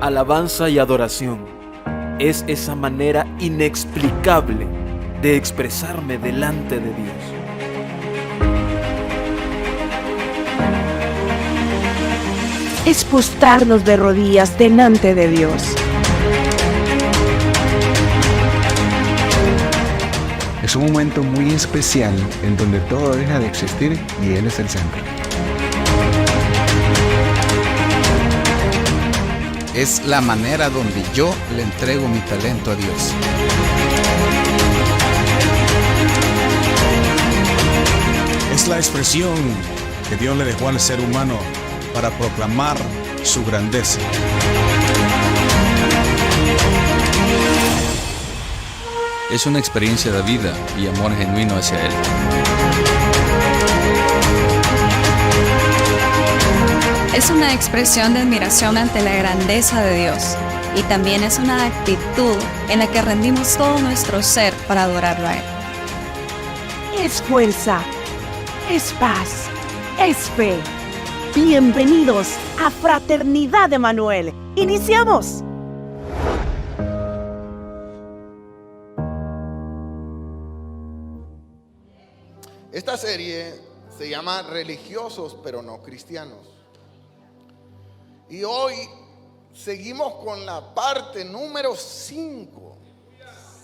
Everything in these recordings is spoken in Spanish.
alabanza y adoración es esa manera inexplicable de expresarme delante de Dios. Es postrarnos de rodillas delante de Dios. Es un momento muy especial en donde todo deja de existir y Él es el centro. Es la manera donde yo le entrego mi talento a Dios. Es la expresión que Dios le dejó al ser humano para proclamar su grandeza. Es una experiencia de vida y amor genuino hacia Él. Es una expresión de admiración ante la grandeza de Dios y también es una actitud en la que rendimos todo nuestro ser para adorarlo a Él. Es fuerza, es paz, es fe. Bienvenidos a Fraternidad Emanuel. ¡Iniciamos! Esta serie se llama Religiosos pero no cristianos. Y hoy seguimos con la parte número 5.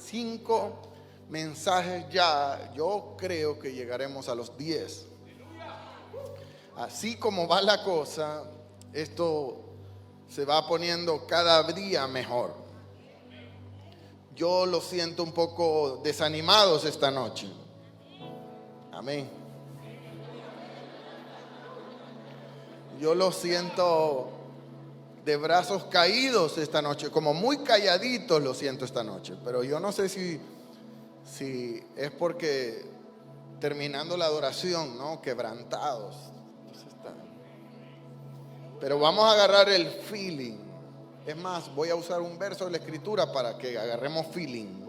5 mensajes ya. Yo creo que llegaremos a los 10. Así como va la cosa, esto se va poniendo cada día mejor. Yo los siento un poco desanimados esta noche. Amén. Yo los siento de brazos caídos esta noche, como muy calladitos lo siento esta noche. Pero yo no sé si es porque terminando la adoración, ¿no? Quebrantados. Pero vamos a agarrar el feeling. Es más, voy a usar un verso de la Escritura para que agarremos feeling.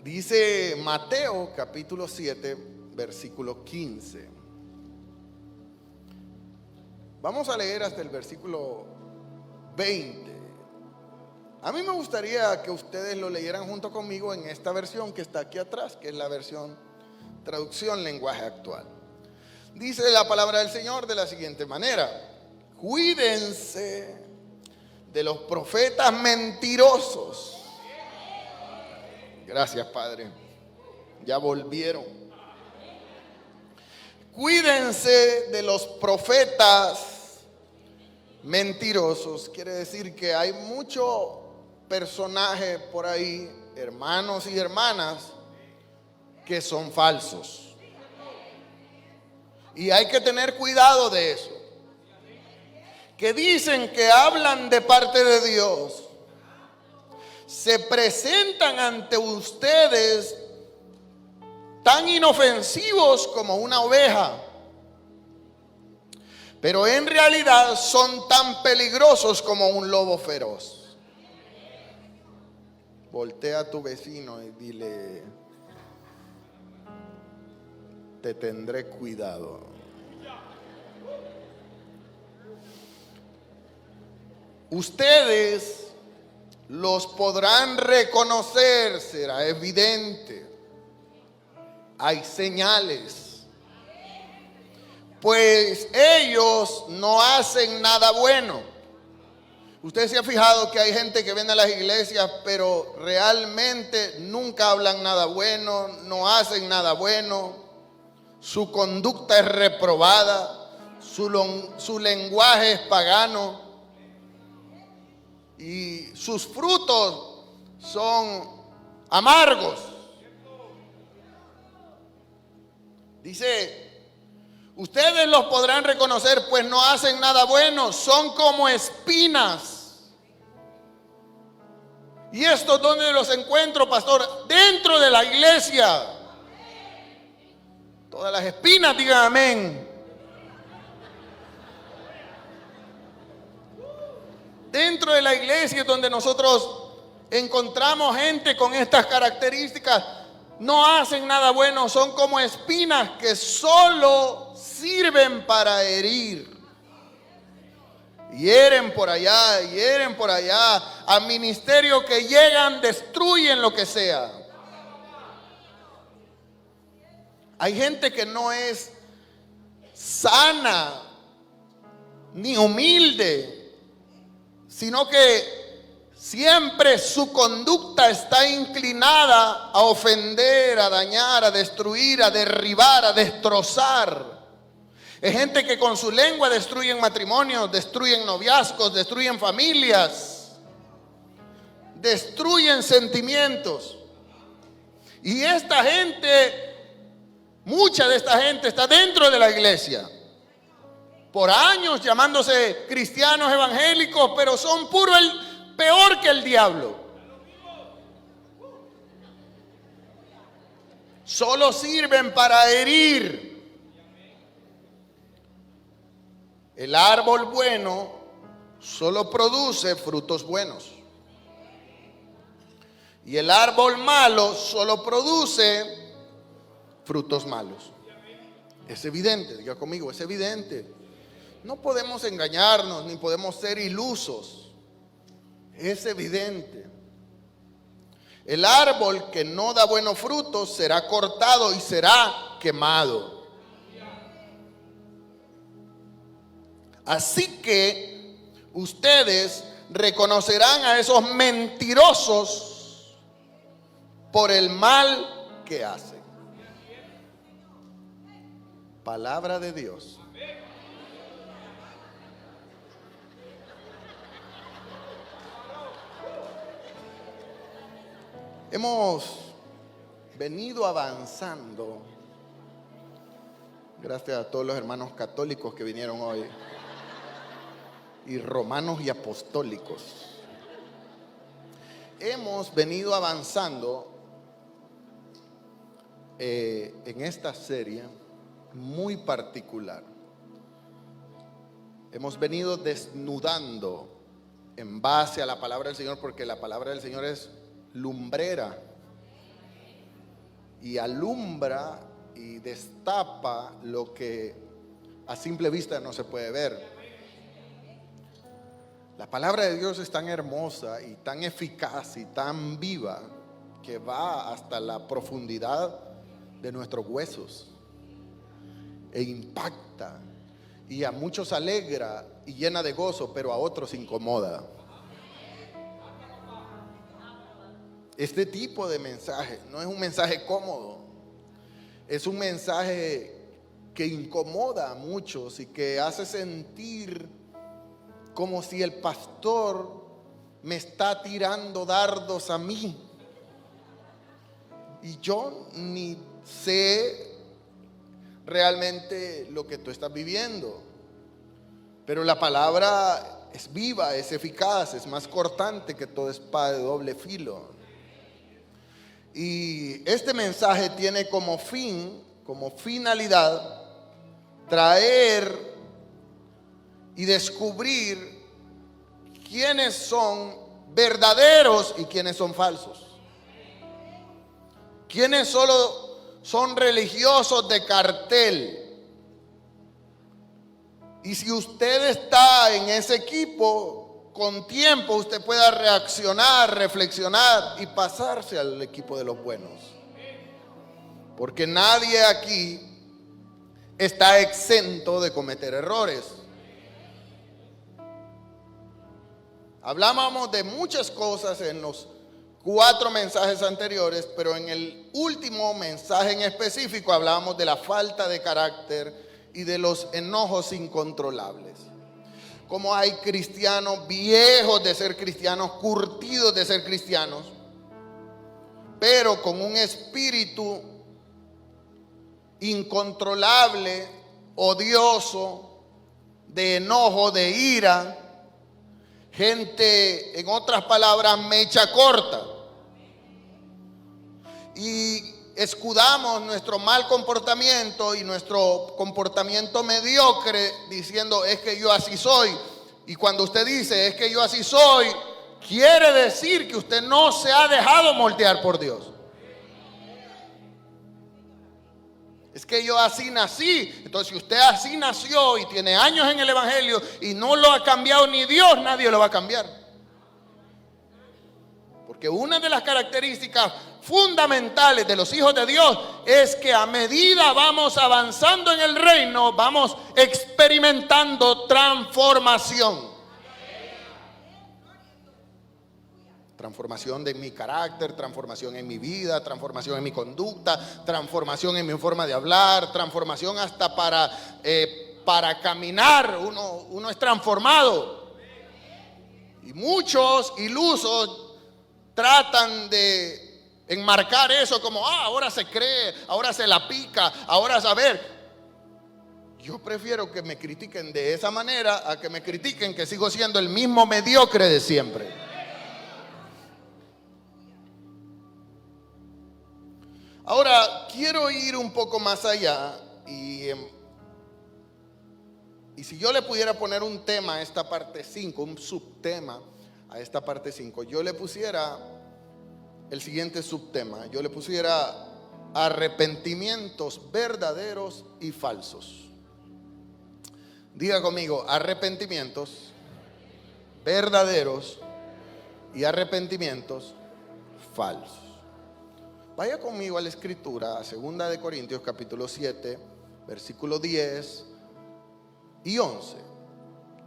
Dice Mateo capítulo 7, versículo 15. Vamos a leer hasta el versículo 20. A mí me gustaría que ustedes lo leyeran junto conmigo en esta versión que está aquí atrás, que es la versión traducción lenguaje actual. Dice la palabra del Señor de la siguiente manera: cuídense de los profetas mentirosos. Gracias, Padre. Ya volvieron. Cuídense de los profetas mentirosos. Quiere decir que hay mucho personaje por ahí, hermanos y hermanas, que son falsos. Y hay que tener cuidado de eso. Que dicen que hablan de parte de Dios. Se presentan ante ustedes tan inofensivos como una oveja, pero en realidad son tan peligrosos como un lobo feroz. Voltea a tu vecino y dile: te tendré cuidado. Ustedes los podrán reconocer, será evidente. Hay señales. Pues ellos no hacen nada bueno. Usted se ha fijado que hay gente que viene a las iglesias, pero realmente nunca hablan nada bueno, no hacen nada bueno. Su conducta es reprobada, su lenguaje es pagano. Y sus frutos son amargos. Dice: ustedes los podrán reconocer, pues no hacen nada bueno, son como espinas. ¿Y esto dónde los encuentro, pastor? Dentro de la iglesia. Todas las espinas digan amén. Dentro de la iglesia es donde nosotros encontramos gente con estas características. No hacen nada bueno, son como espinas que solo sirven para herir. hieren por allá, a ministerios que llegan, destruyen lo que sea. Hay gente que no es sana ni humilde, sino que siempre su conducta está inclinada a ofender, a dañar, a destruir, a derribar, a destrozar. Es gente que con su lengua destruyen matrimonios, destruyen noviazgos, destruyen familias, destruyen sentimientos. Y esta gente, mucha de esta gente está dentro de la iglesia. Por años llamándose cristianos evangélicos, pero son peor que el diablo. Solo sirven para herir. El árbol bueno solo produce frutos buenos. Y el árbol malo solo produce frutos malos. Es evidente, diga conmigo, es evidente. No podemos engañarnos ni podemos ser ilusos. Es evidente. El árbol que no da buenos frutos será cortado y será quemado. Así que ustedes reconocerán a esos mentirosos por el mal que hacen. Palabra de Dios. Hemos venido avanzando, gracias a todos los hermanos católicos que vinieron hoy, y romanos y apostólicos. Hemos venido avanzando en esta serie muy particular. Hemos venido desnudando en base a la palabra del Señor, porque la palabra del Señor es lumbrera y alumbra y destapa lo que a simple vista no se puede ver. La palabra de Dios es tan hermosa y tan eficaz y tan viva que va hasta la profundidad de nuestros huesos e impacta, y a muchos alegra y llena de gozo, pero a otros incomoda. Este tipo de mensaje no es un mensaje cómodo, es un mensaje que incomoda a muchos y que hace sentir como si el pastor me está tirando dardos a mí y yo ni sé realmente lo que tú estás viviendo. Pero la palabra es viva, es eficaz, es más cortante que toda espada de doble filo. Y este mensaje tiene como fin, como finalidad, traer y descubrir quiénes son verdaderos y quiénes son falsos. Quiénes solo son religiosos de cartel. Y si usted está en ese equipo, con tiempo usted pueda reaccionar, reflexionar y pasarse al equipo de los buenos. Porque nadie aquí está exento de cometer errores. Hablábamos de muchas cosas en los 4 mensajes anteriores, pero en el último mensaje en específico hablábamos de la falta de carácter y de los enojos incontrolables. Como hay cristianos viejos de ser cristianos, curtidos de ser cristianos, pero con un espíritu incontrolable, odioso, de enojo, de ira. Gente, en otras palabras, mecha corta. Y escudamos nuestro mal comportamiento y nuestro comportamiento mediocre diciendo: es que yo así soy. Y cuando usted dice es que yo así soy, quiere decir que usted no se ha dejado moldear por Dios. Es que yo así nací. Entonces, si usted así nació y tiene años en el Evangelio y no lo ha cambiado ni Dios, nadie lo va a cambiar. Porque una de las características fundamentales de los hijos de Dios es que a medida vamos avanzando en el reino, vamos experimentando transformación. Transformación de mi carácter, transformación en mi vida, transformación en mi conducta, transformación en mi forma de hablar, transformación hasta para caminar. Uno es transformado. Y muchos ilusos tratan de enmarcar eso como, ahora se cree, ahora se la pica, ahora saber. Yo prefiero que me critiquen de esa manera a que me critiquen que sigo siendo el mismo mediocre de siempre. Ahora, quiero ir un poco más allá y si yo le pudiera poner un tema a esta parte 5, un subtema a esta parte 5, yo le pusiera el siguiente subtema. Yo le pusiera arrepentimientos verdaderos y falsos. Diga conmigo, arrepentimientos verdaderos y arrepentimientos falsos. Vaya conmigo a la escritura, a 2 de Corintios capítulo 7, versículo 10 y 11.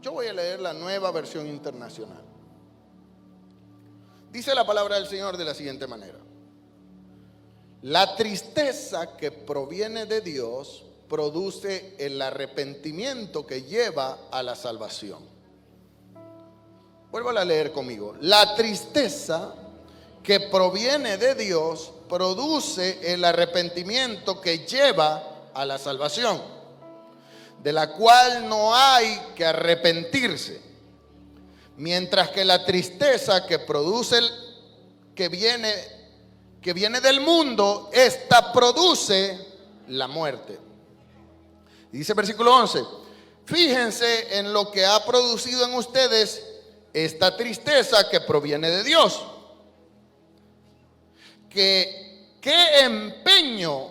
Yo voy a leer la Nueva Versión Internacional. Dice la palabra del Señor de la siguiente manera: la tristeza que proviene de Dios produce el arrepentimiento que lleva a la salvación. Vuelvo a leer conmigo. La tristeza que proviene de Dios produce el arrepentimiento que lleva a la salvación, de la cual no hay que arrepentirse, mientras que la tristeza que produce que viene del mundo, esta produce la muerte. Dice el versículo 11: fíjense en lo que ha producido en ustedes esta tristeza que proviene de Dios. Qué empeño,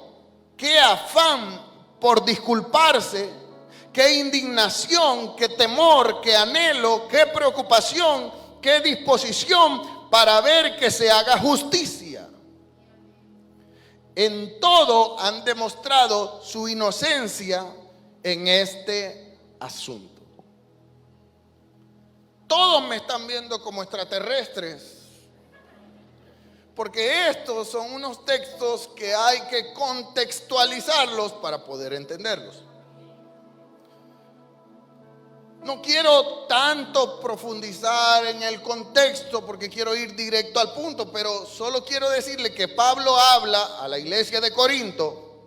qué afán por disculparse, qué indignación, qué temor, qué anhelo, qué preocupación, qué disposición para ver que se haga justicia. En todo han demostrado su inocencia en este asunto. Todos me están viendo como extraterrestres, porque estos son unos textos que hay que contextualizarlos para poder entenderlos. No quiero tanto profundizar en el contexto porque quiero ir directo al punto, pero solo quiero decirle que Pablo habla a la iglesia de Corinto,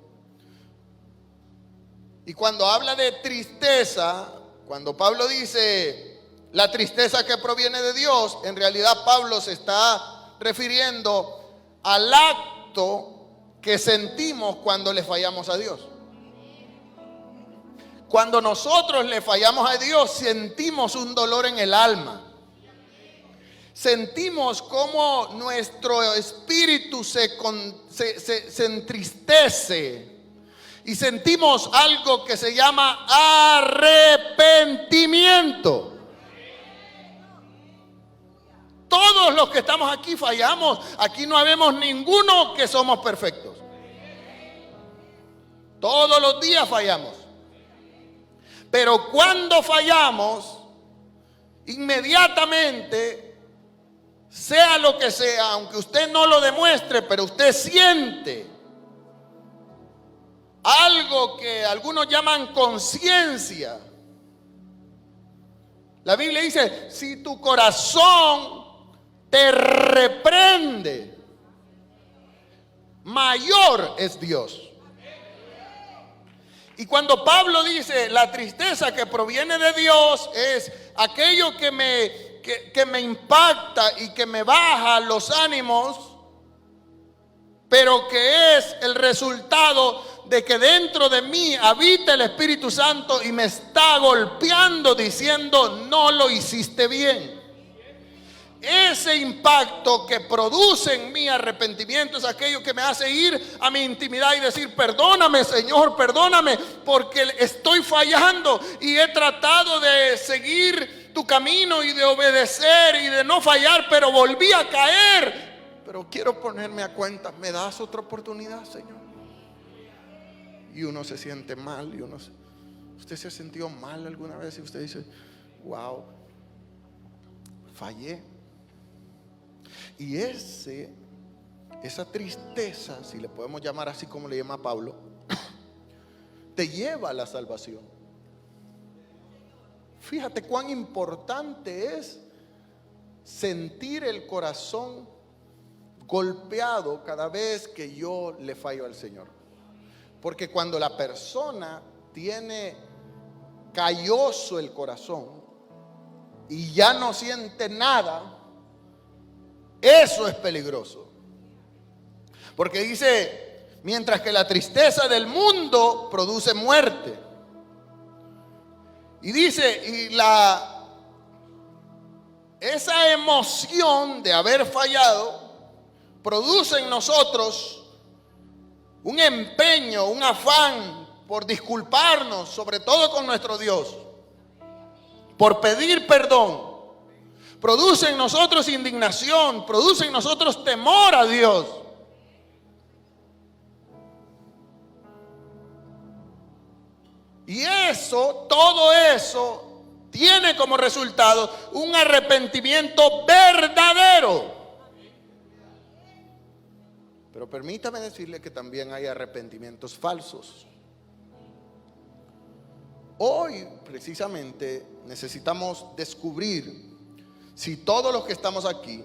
y cuando habla de tristeza, cuando Pablo dice la tristeza que proviene de Dios, en realidad Pablo se está refiriendo al acto que sentimos cuando le fallamos a Dios. Cuando nosotros le fallamos a Dios, sentimos un dolor en el alma. Sentimos como nuestro espíritu se entristece y sentimos algo que se llama arrepentimiento. Todos los que estamos aquí fallamos. Aquí no habemos ninguno que somos perfectos. Todos los días fallamos. Pero cuando fallamos, inmediatamente, sea lo que sea, aunque usted no lo demuestre, pero usted siente algo que algunos llaman conciencia. La Biblia dice, si tu corazón te reprende, mayor es Dios. Y cuando Pablo dice la tristeza que proviene de Dios es aquello que me impacta y que me baja los ánimos, pero que es el resultado de que dentro de mí habita el Espíritu Santo y me está golpeando diciendo no lo hiciste bien. ese impacto que produce en mí arrepentimiento es aquello que me hace ir a mi intimidad y decir: perdóname, Señor, perdóname, porque estoy fallando y he tratado de seguir tu camino y de obedecer y de no fallar, pero volví a caer. Pero quiero ponerme a cuenta. ¿Me das otra oportunidad, Señor? Y uno se siente mal. ¿Usted se ha sentido mal alguna vez? Y usted dice: wow, fallé. Y esa tristeza, si le podemos llamar así como le llama Pablo, te lleva a la salvación. Fíjate cuán importante es sentir el corazón golpeado cada vez que yo le fallo al Señor. Porque cuando la persona tiene calloso el corazón y ya no siente nada, eso es peligroso. Porque dice: mientras que la tristeza del mundo produce muerte. Y dice, esa emoción de haber fallado produce en nosotros un empeño, un afán por disculparnos, sobre todo con nuestro Dios, por pedir perdón. Produce en nosotros indignación, produce en nosotros temor a Dios. Y todo eso tiene como resultado un arrepentimiento verdadero. Pero permítame decirle que también hay arrepentimientos falsos. Hoy precisamente necesitamos descubrir si todos los que estamos aquí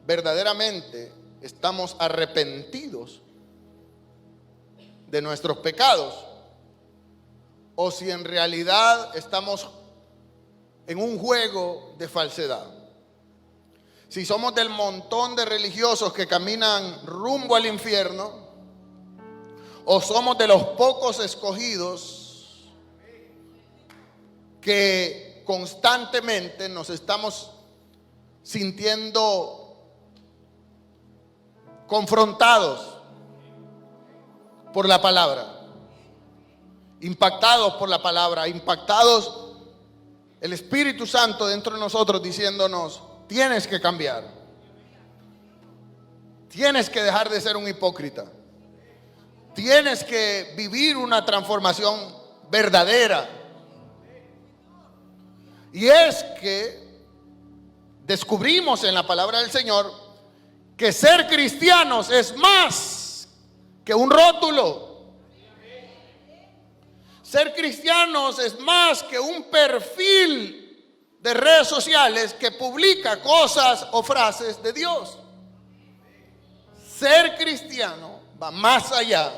verdaderamente estamos arrepentidos de nuestros pecados, o si en realidad estamos en un juego de falsedad. Si somos del montón de religiosos que caminan rumbo al infierno, o somos de los pocos escogidos que constantemente nos estamos sintiendo confrontados por la palabra, impactados por la palabra, impactados, el Espíritu Santo dentro de nosotros diciéndonos: tienes que cambiar, tienes que dejar de ser un hipócrita, tienes que vivir una transformación verdadera. Y es que descubrimos en la palabra del Señor que ser cristianos es más que un rótulo. Ser cristianos es más que un perfil de redes sociales que publica cosas o frases de Dios. Ser cristiano va más allá.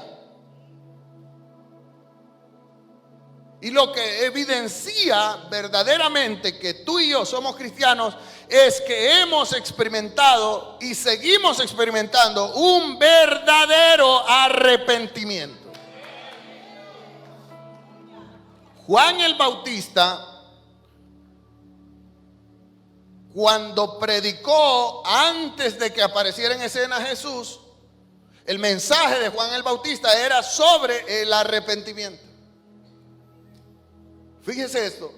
Y lo que evidencia verdaderamente que tú y yo somos cristianos es que hemos experimentado y seguimos experimentando un verdadero arrepentimiento. Juan el Bautista, cuando predicó antes de que apareciera en escena Jesús, el mensaje de Juan el Bautista era sobre el arrepentimiento. Fíjese esto,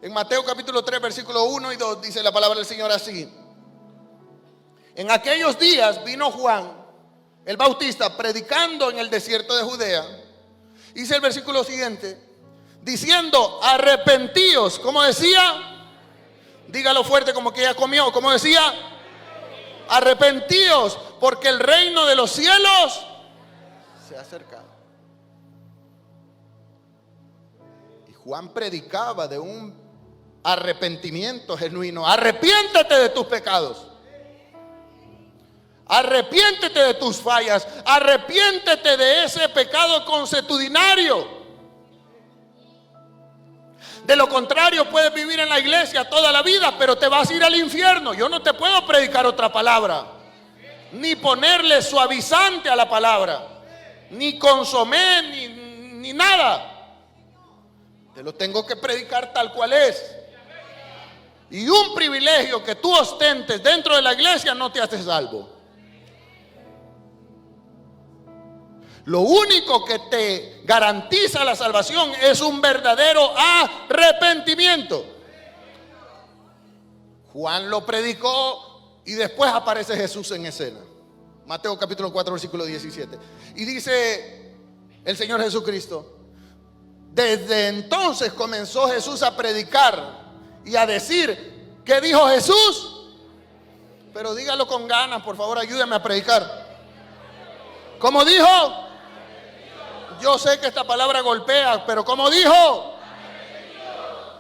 en Mateo capítulo 3 versículo 1 y 2 dice la palabra del Señor así: en aquellos días vino Juan el Bautista predicando en el desierto de Judea. Dice el versículo siguiente, diciendo: arrepentíos. ¿Cómo decía? Dígalo fuerte como que ya comió. ¿Cómo decía? Arrepentíos, porque el reino de los cielos se ha acercado. Y Juan predicaba de un arrepentimiento genuino. Arrepiéntete de tus pecados. Arrepiéntete de tus fallas. Arrepiéntete de ese pecado consuetudinario. De lo contrario, puedes vivir en la iglesia toda la vida, pero te vas a ir al infierno. Yo no te puedo predicar otra palabra, ni ponerle suavizante a la palabra, ni consomé, ni nada. Te lo tengo que predicar tal cual es. y un privilegio que tú ostentes dentro de la iglesia no te hace salvo. Lo único que te garantiza la salvación es un verdadero arrepentimiento. Juan lo predicó y después aparece Jesús en escena. Mateo capítulo 4 versículo 17. Y dice el Señor Jesucristo: desde entonces comenzó Jesús a predicar y a decir, ¿qué dijo Jesús? Pero dígalo con ganas, por favor, ayúdame a predicar. ¿Cómo dijo? Yo sé que esta palabra golpea, pero ¿cómo dijo?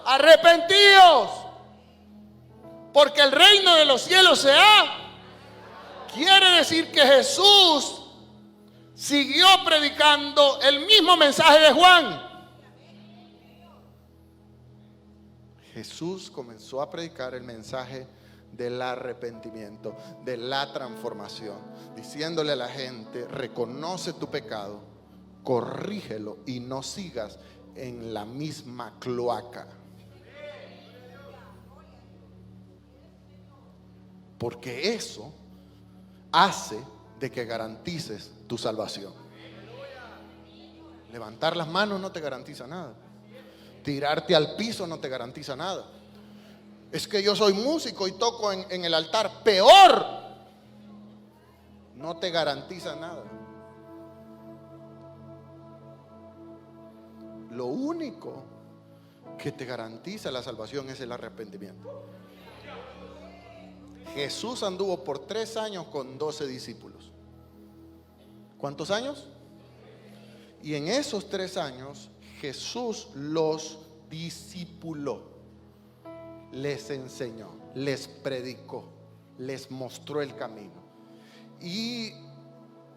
Arrepentíos, porque el reino de los cielos se ha. Quiere decir que Jesús siguió predicando el mismo mensaje de Juan. Jesús comenzó a predicar el mensaje del arrepentimiento, de la transformación, diciéndole a la gente: reconoce tu pecado, corrígelo y no sigas en la misma cloaca. Porque eso hace de que garantices tu salvación. Levantar las manos no te garantiza nada. Tirarte al piso no te garantiza nada. Es que yo soy músico y toco en el altar. Peor. No te garantiza nada. Lo único que te garantiza la salvación es el arrepentimiento. Jesús anduvo por 3 años con 12 discípulos. ¿Cuántos años? Y en esos 3 años Jesús los discipuló, les enseñó, les predicó, les mostró el camino. Y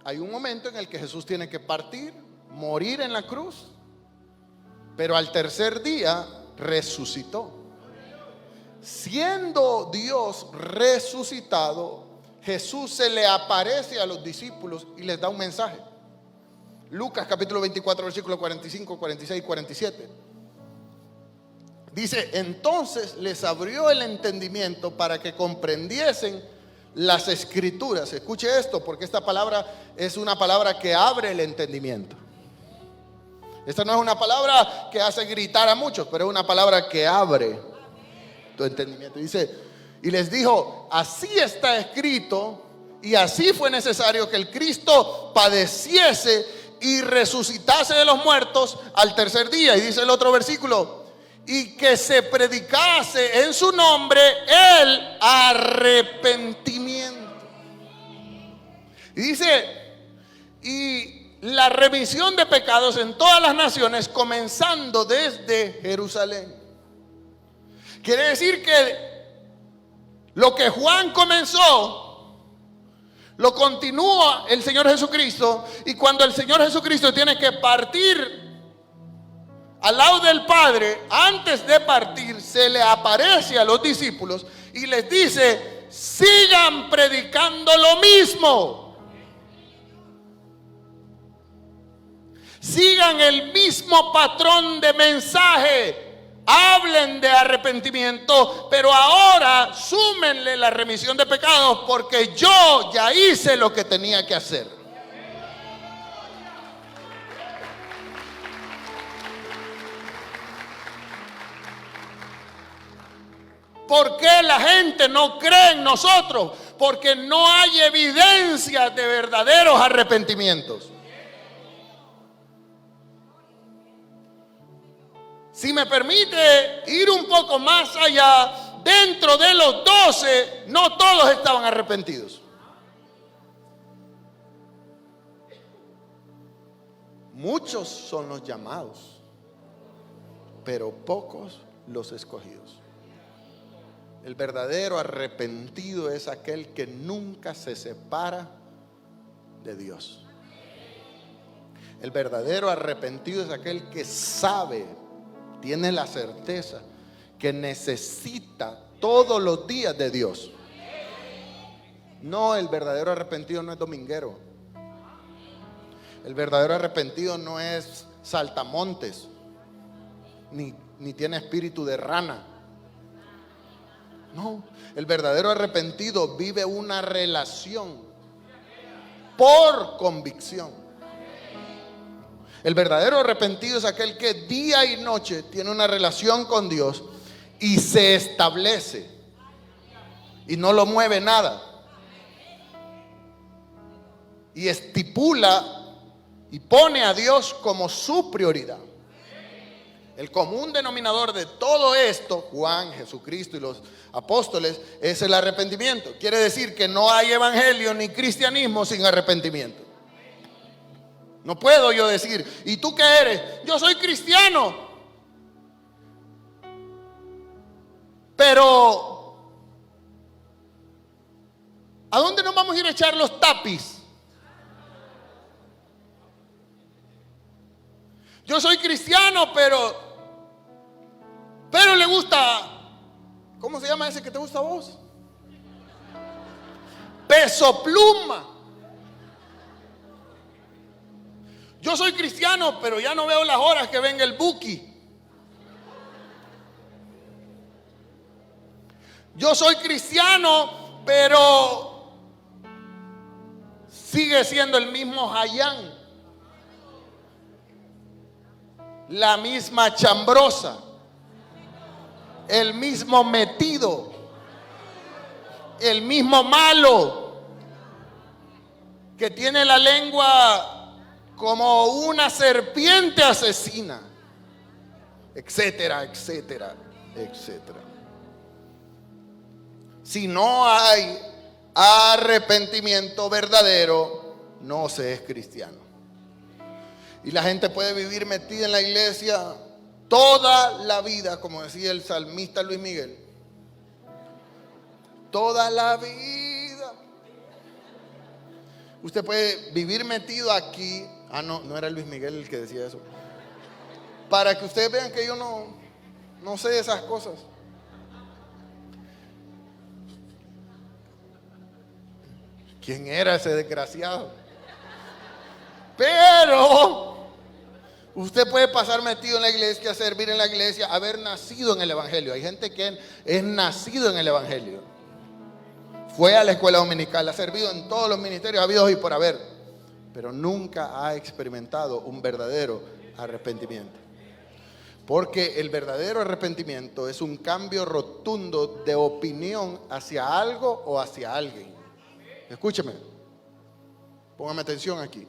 hay un momento en el que Jesús tiene que partir, morir en la cruz, pero al tercer día resucitó. Siendo Dios resucitado, Jesús se le aparece a los discípulos y les da un mensaje. Lucas capítulo 24 versículos 45, 46 y 47. Dice: entonces les abrió el entendimiento para que comprendiesen las escrituras. Escuche esto, porque esta palabra es una palabra que abre el entendimiento. Esta no es una palabra que hace gritar a muchos, pero es una palabra que abre tu entendimiento. Dice: y les dijo, así está escrito, y así fue necesario que el Cristo padeciese y resucitase de los muertos al tercer día. Y dice el otro versículo: y que se predicase en su nombre el arrepentimiento. Y dice: y la remisión de pecados en todas las naciones, comenzando desde Jerusalén. Quiere decir que lo que Juan comenzó, lo continúa el Señor Jesucristo. Y cuando el Señor Jesucristo tiene que partir al lado del Padre, antes de partir, se le aparece a los discípulos y les dice: sigan predicando lo mismo. Sigan el mismo patrón de mensaje. Hablen de arrepentimiento, pero ahora súmenle la remisión de pecados, porque yo ya hice lo que tenía que hacer. ¿Por qué la gente no cree en nosotros? Porque no hay evidencia de verdaderos arrepentimientos. Si me permite ir un poco más allá, dentro de los 12, no todos estaban arrepentidos. Muchos son los llamados, pero pocos los escogidos. El verdadero arrepentido es aquel que nunca se separa de Dios. El verdadero arrepentido es aquel que sabe, tiene la certeza que necesita todos los días de Dios. No, el verdadero arrepentido no es dominguero. El verdadero arrepentido no es saltamontes, ni tiene espíritu de rana. No, el verdadero arrepentido vive una relación por convicción. El verdadero arrepentido es aquel que día y noche tiene una relación con Dios y se establece y no lo mueve nada. Y estipula y pone a Dios como su prioridad. El común denominador de todo esto, Juan, Jesucristo y los apóstoles, es el arrepentimiento. Quiere decir que no hay evangelio ni cristianismo sin arrepentimiento. No puedo yo decir, ¿y tú qué eres? Yo soy cristiano. Pero, ¿a dónde nos vamos a ir a echar los tapis? Yo soy cristiano, pero le gusta, ¿cómo se llama ese que te gusta a vos? Peso Pluma. Yo soy cristiano, pero ya no veo las horas que venga el Buki. Yo soy cristiano, pero sigue siendo el mismo Jayán, la misma chambrosa, el mismo metido, el mismo malo, que tiene la lengua como una serpiente asesina, etcétera, etcétera, etcétera. Si no hay arrepentimiento verdadero, no se es cristiano. Y la gente puede vivir metida en la iglesia toda la vida, como decía el salmista Luis Miguel. Toda la vida. Usted puede vivir metido aquí. No era Luis Miguel el que decía eso. Para que ustedes vean que yo no sé de esas cosas. ¿Quién era ese desgraciado? Pero usted puede pasar metido en la iglesia, servir en la iglesia, haber nacido en el evangelio. Hay gente que es nacido en el evangelio. Fue a la escuela dominical, ha servido en todos los ministerios habidos y por haber, pero nunca ha experimentado un verdadero arrepentimiento. Porque el verdadero arrepentimiento es un cambio rotundo de opinión hacia algo o hacia alguien. Escúcheme, póngame atención aquí.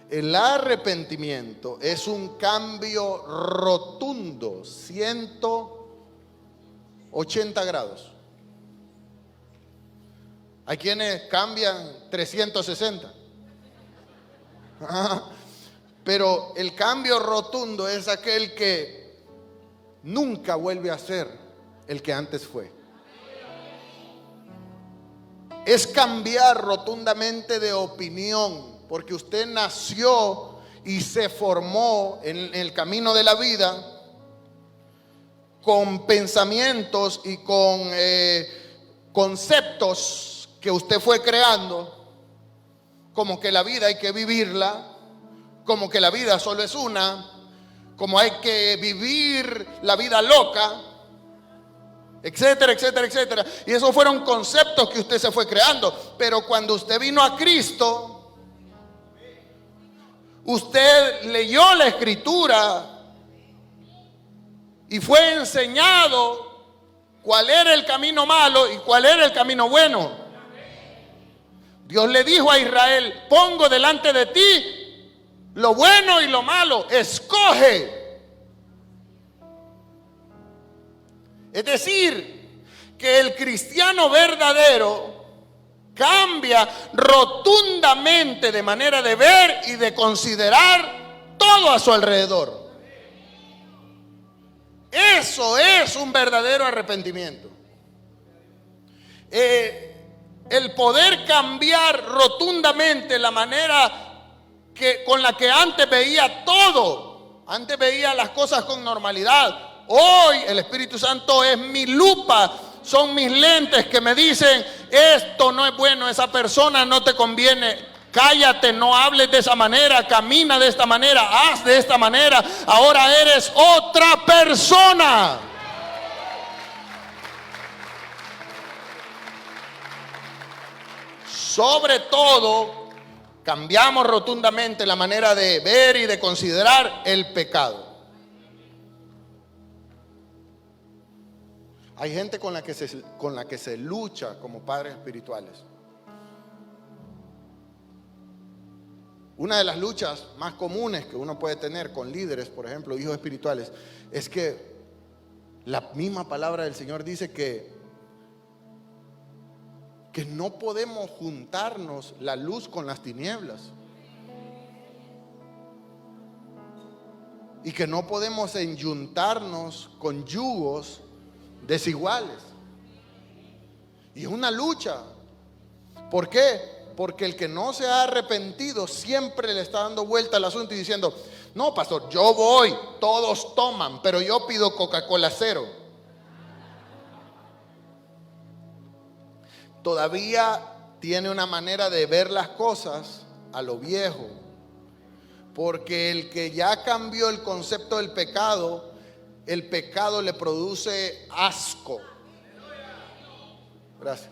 El arrepentimiento es un cambio rotundo, 180 grados. Hay quienes cambian 360. Pero el cambio rotundo es aquel que nunca vuelve a ser el que antes fue. Es cambiar rotundamente de opinión, porque usted nació y se formó en el camino de la vida con pensamientos y con conceptos que usted fue creando, como que la vida hay que vivirla, como que la vida solo es una, como hay que vivir la vida loca, etcétera, etcétera, etcétera. Y esos fueron conceptos que usted se fue creando. Pero cuando usted vino a Cristo, usted leyó la Escritura y fue enseñado cuál era el camino malo y cuál era el camino bueno. Dios le dijo a Israel: pongo delante de ti lo bueno y lo malo, escoge. Es decir, que el cristiano verdadero cambia rotundamente de manera de ver y de considerar todo a su alrededor. Eso es un verdadero arrepentimiento. El poder cambiar rotundamente la manera con la que antes veía todo. Antes veía las cosas con normalidad. Hoy el Espíritu Santo es mi lupa, son mis lentes que me dicen: esto no es bueno, esa persona no te conviene, cállate, no hables de esa manera, camina de esta manera, haz de esta manera, ahora eres otra persona. Sobre todo, cambiamos rotundamente la manera de ver y de considerar el pecado. Hay gente con la que se lucha como padres espirituales. Una de las luchas más comunes que uno puede tener con líderes, por ejemplo, hijos espirituales, es que la misma palabra del Señor dice que no podemos juntarnos la luz con las tinieblas. Y que no podemos enyuntarnos con yugos desiguales. Y es una lucha. ¿Por qué? Porque el que no se ha arrepentido siempre le está dando vuelta al asunto y diciendo: no, pastor, yo voy, todos toman, pero yo pido Coca-Cola cero. Todavía tiene una manera de ver las cosas a lo viejo. Porque el que ya cambió el concepto del pecado, el pecado le produce asco. Gracias.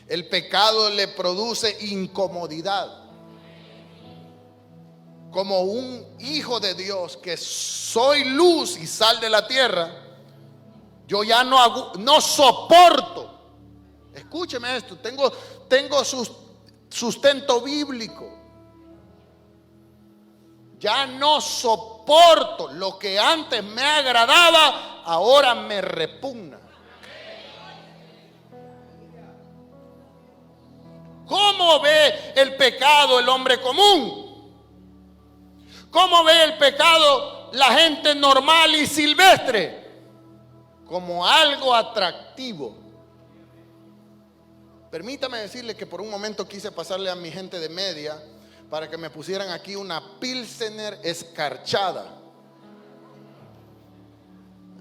El pecado le produce incomodidad. Como un hijo de Dios que soy luz y sal de la tierra, yo ya no soporto. Escúcheme esto, tengo sustento bíblico. Ya no soporto lo que antes me agradaba, ahora me repugna. ¿Cómo ve el pecado el hombre común? ¿Cómo ve el pecado la gente normal y silvestre? Como algo atractivo. Permítame decirle que por un momento quise pasarle a mi gente de media para que me pusieran aquí una Pilsener escarchada.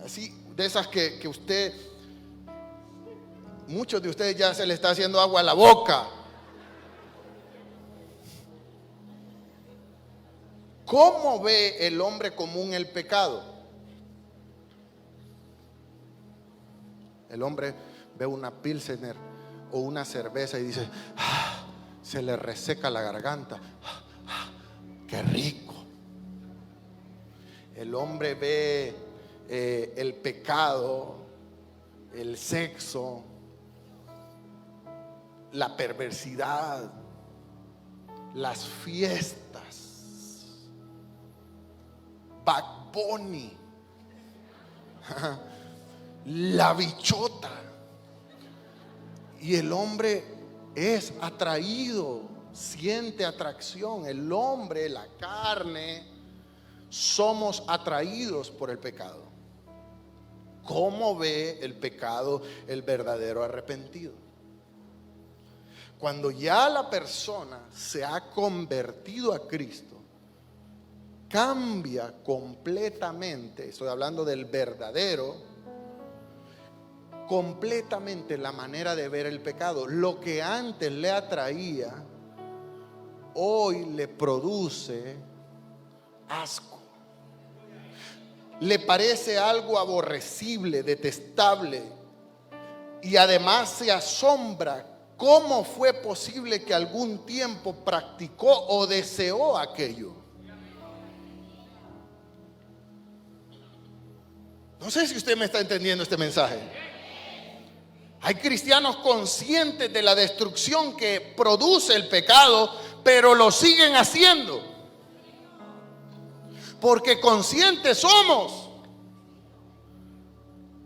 Así, de esas que muchos de ustedes ya se le está haciendo agua a la boca. ¿Cómo ve el hombre común el pecado? El hombre ve una Pilsener o una cerveza y dice: se le reseca la garganta. ¡Qué rico! El hombre ve el pecado, el sexo, la perversidad, las fiestas, Bad Bunny, la bichota. Y el hombre es atraído, siente atracción. El hombre, la carne, somos atraídos por el pecado. ¿Cómo ve el pecado el verdadero arrepentido? Cuando ya la persona se ha convertido a Cristo, cambia completamente, estoy hablando del verdadero, completamente la manera de ver el pecado. Lo que antes le atraía, hoy le produce asco. Le parece algo aborrecible, detestable, y además se asombra cómo fue posible que algún tiempo practicó o deseó aquello. No sé si usted me está entendiendo este mensaje. Hay cristianos conscientes de la destrucción que produce el pecado, pero lo siguen haciendo. Porque conscientes somos.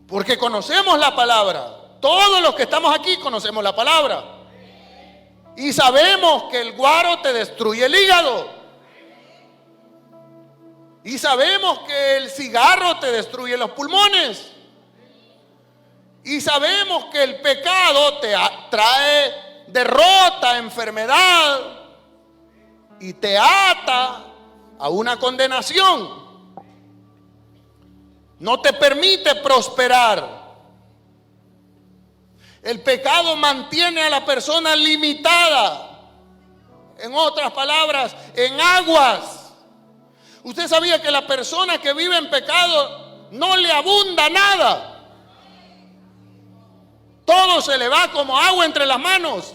Porque conocemos la palabra. Todos los que estamos aquí conocemos la palabra. Y sabemos que el guaro te destruye el hígado. Y sabemos que el cigarro te destruye los pulmones. Y sabemos que el pecado te trae derrota, enfermedad, y te ata a una condenación. No te permite prosperar. El pecado mantiene a la persona limitada. En otras palabras, en aguas. ¿Usted sabía que la persona que vive en pecado no le abunda nada? Todo todo se le va como agua entre las manos.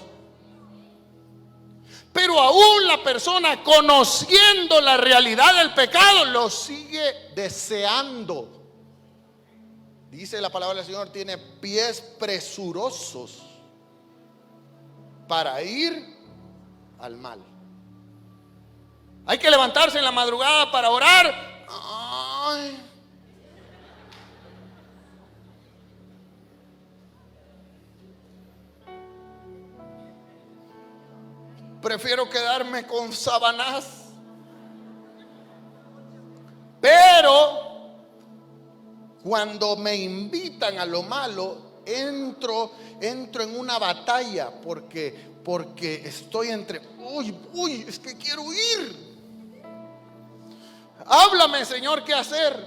Pero aún la persona, conociendo la realidad del pecado, lo sigue deseando. Dice la palabra del Señor, tiene pies presurosos para ir al mal. Hay que levantarse en la madrugada para orar. Ay. Prefiero quedarme con sábanas. Pero cuando me invitan a lo malo, entro en una batalla porque estoy entre, uy, es que quiero huir. Háblame, Señor, qué hacer.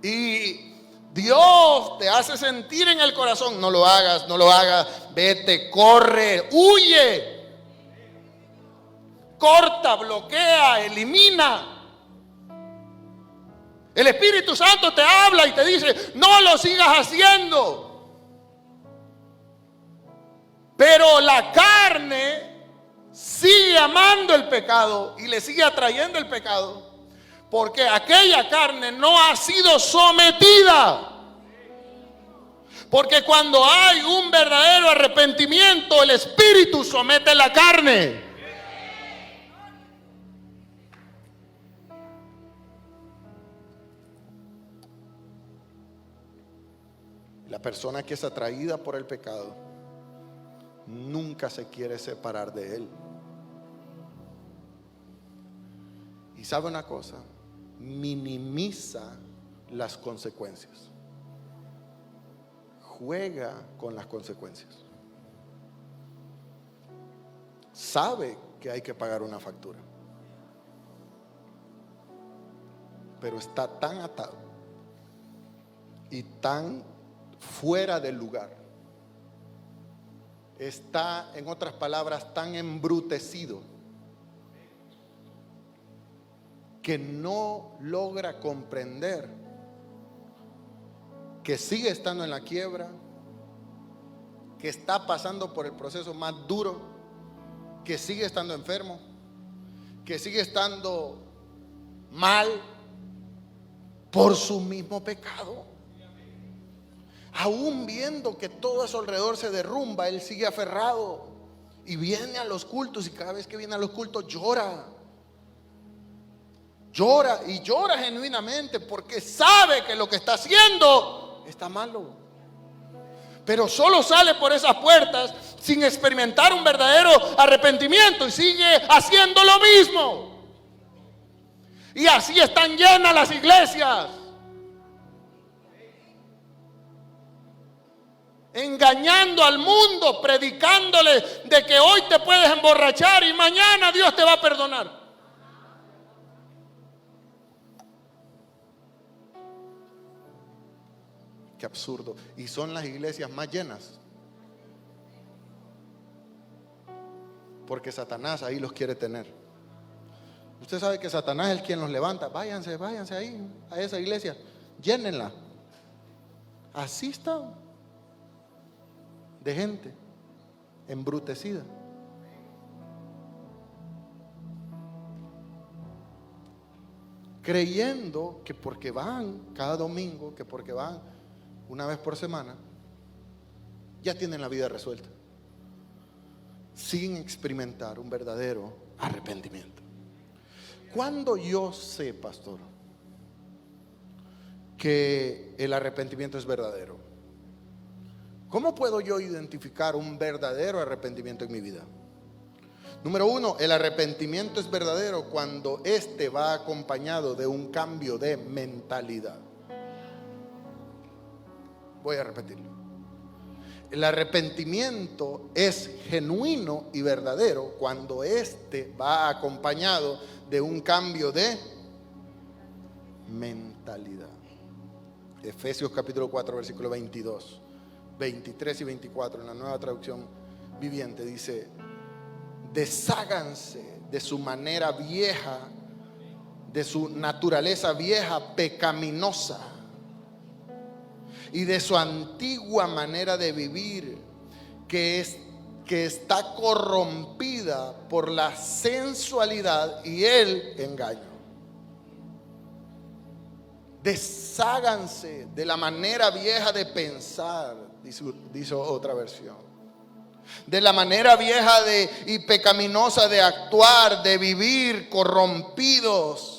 Y Dios te hace sentir en el corazón, no lo hagas, vete, corre, huye, corta, bloquea, elimina. El Espíritu Santo te habla y te dice, no lo sigas haciendo. Pero la carne sigue amando el pecado y le sigue atrayendo el pecado. Porque aquella carne no ha sido sometida. Porque cuando hay un verdadero arrepentimiento, el Espíritu somete la carne. La persona que es atraída por el pecado nunca se quiere separar de él. Y sabe una cosa, minimiza las consecuencias. Juega con las consecuencias. Sabe que hay que pagar una factura, pero está tan atado y tan fuera del lugar. Está, en otras palabras, tan embrutecido que no logra comprender que sigue estando en la quiebra, que está pasando por el proceso más duro, que sigue estando enfermo, que sigue estando mal por su mismo pecado. Aún viendo que todo a su alrededor se derrumba, él sigue aferrado y viene a los cultos, y cada vez que viene a los cultos llora y llora genuinamente porque sabe que lo que está haciendo está malo. Pero solo sale por esas puertas sin experimentar un verdadero arrepentimiento y sigue haciendo lo mismo. Y así están llenas las iglesias, engañando al mundo, predicándole de que hoy te puedes emborrachar y mañana Dios te va a perdonar. Qué absurdo. Y son las iglesias más llenas porque Satanás ahí los quiere tener. Usted sabe que Satanás es el quien los levanta. Váyanse ahí a esa iglesia, llénenla. Así está de gente embrutecida. Creyendo que porque van cada domingo, que porque van una vez por semana, ya tienen la vida resuelta, sin experimentar un verdadero arrepentimiento. ¿Cuándo yo sé, pastor, que el arrepentimiento es verdadero? ¿Cómo puedo yo identificar un verdadero arrepentimiento en mi vida? Número uno, el arrepentimiento es verdadero cuando éste va acompañado de un cambio de mentalidad. Voy a repetirlo. El arrepentimiento es genuino y verdadero cuando éste va acompañado de un cambio de mentalidad. Efesios capítulo 4, versículo 22, 23 y 24 en la Nueva Traducción Viviente dice: desháganse de su manera vieja, de su naturaleza vieja pecaminosa, y de su antigua manera de vivir, que está corrompida por la sensualidad y el engaño. Desháganse de la manera vieja de pensar, dice otra versión, de la manera vieja y pecaminosa de actuar, de vivir corrompidos.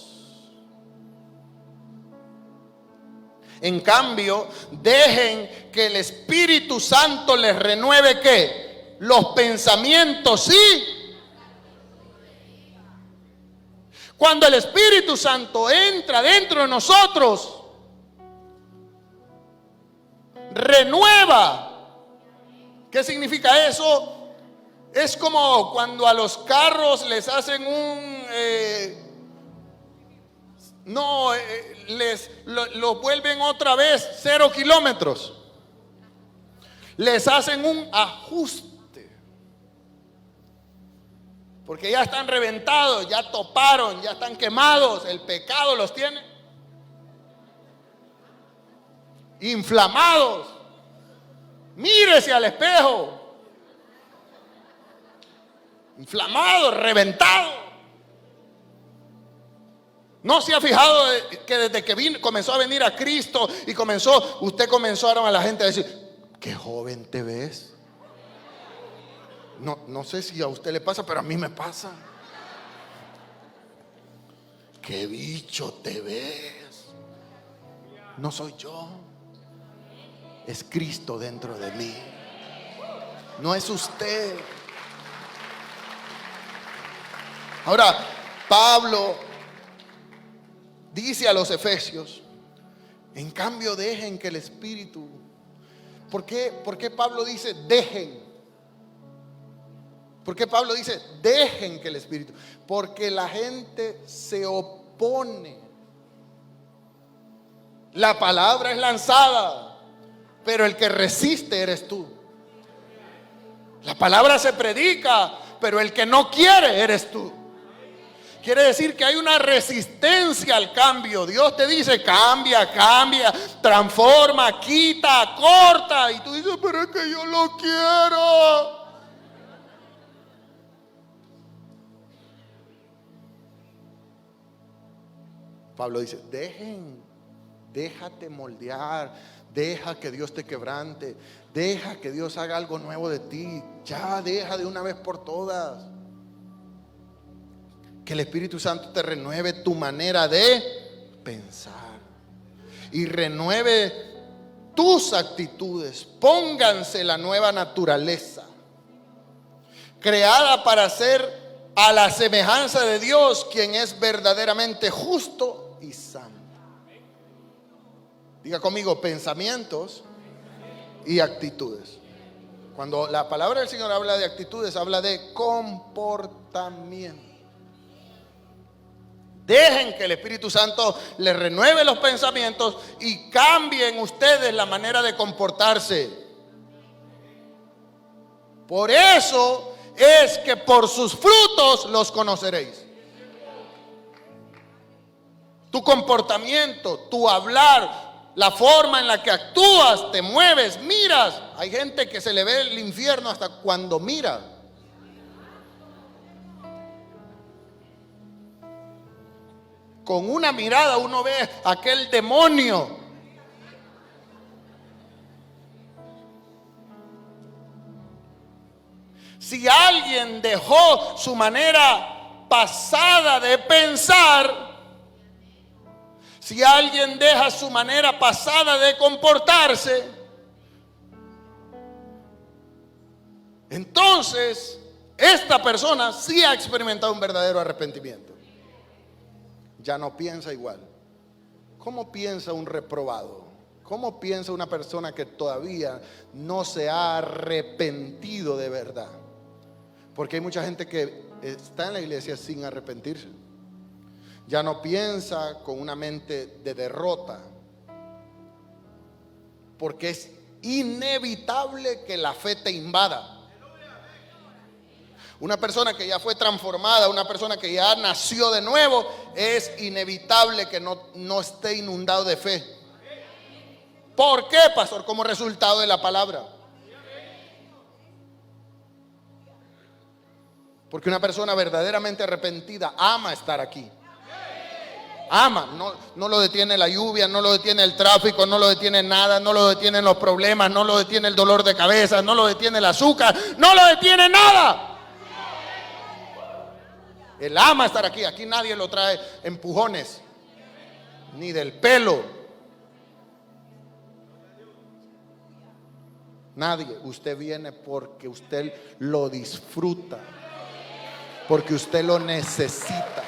En cambio, dejen que el Espíritu Santo les renueve ¿qué? Los pensamientos, ¿sí? Cuando el Espíritu Santo entra dentro de nosotros, renueva. ¿Qué significa eso? Es como cuando a los carros les hacen lo vuelven otra vez 0 kilómetros. Les hacen un ajuste. Porque ya están reventados, ya toparon, ya están quemados. El pecado los tiene inflamados. Mírese al espejo. Inflamado, reventado. ¿No se ha fijado que desde que comenzó a venir a Cristo y usted comenzaron a la gente a decir, qué joven te ves? No sé si a usted le pasa, pero a mí me pasa. Qué bicho te ves. No soy yo, es Cristo dentro de mí. No es usted. Ahora, Pablo dice a los efesios, en cambio dejen que el Espíritu. ¿Por qué Pablo dice dejen? ¿Por qué Pablo dice dejen que el Espíritu? Porque la gente se opone. La palabra es lanzada, pero el que resiste eres tú. La palabra se predica, pero el que no quiere eres tú. Quiere decir que hay una resistencia al cambio. Dios te dice cambia, transforma, quita, corta. Y tú dices, pero es que yo lo quiero. Pablo dice, déjate moldear, deja que Dios te quebrante, deja que Dios haga algo nuevo de ti. Ya deja de una vez por todas. Que el Espíritu Santo te renueve tu manera de pensar y renueve tus actitudes. Pónganse la nueva naturaleza, creada para ser a la semejanza de Dios, quien es verdaderamente justo y santo. Diga conmigo, pensamientos y actitudes. Cuando la palabra del Señor habla de actitudes, habla de comportamiento. Dejen que el Espíritu Santo les renueve los pensamientos y cambien ustedes la manera de comportarse. Por eso es que por sus frutos los conoceréis. Tu comportamiento, tu hablar, la forma en la que actúas, te mueves, miras. Hay gente que se le ve el infierno hasta cuando mira. Con una mirada uno ve aquel demonio. Si alguien dejó su manera pasada de pensar, si alguien deja su manera pasada de comportarse, entonces esta persona sí ha experimentado un verdadero arrepentimiento. Ya no piensa igual. ¿Cómo piensa un reprobado? ¿Cómo piensa una persona que todavía no se ha arrepentido de verdad? Porque hay mucha gente que está en la iglesia sin arrepentirse. Ya no piensa con una mente de derrota, porque es inevitable que la fe te invada. Una persona que ya fue transformada, una persona que ya nació de nuevo, es inevitable que no esté inundado de fe. ¿Por qué, pastor? Como resultado de la palabra. Porque una persona verdaderamente arrepentida ama estar aquí. Ama, no lo detiene la lluvia, no lo detiene el tráfico, no lo detiene nada, no lo detienen los problemas, no lo detiene el dolor de cabeza, no lo detiene el azúcar, no lo detiene nada. Él ama estar aquí. Aquí nadie lo trae empujones, ni del pelo. Nadie. Usted viene porque usted lo disfruta, porque usted lo necesita.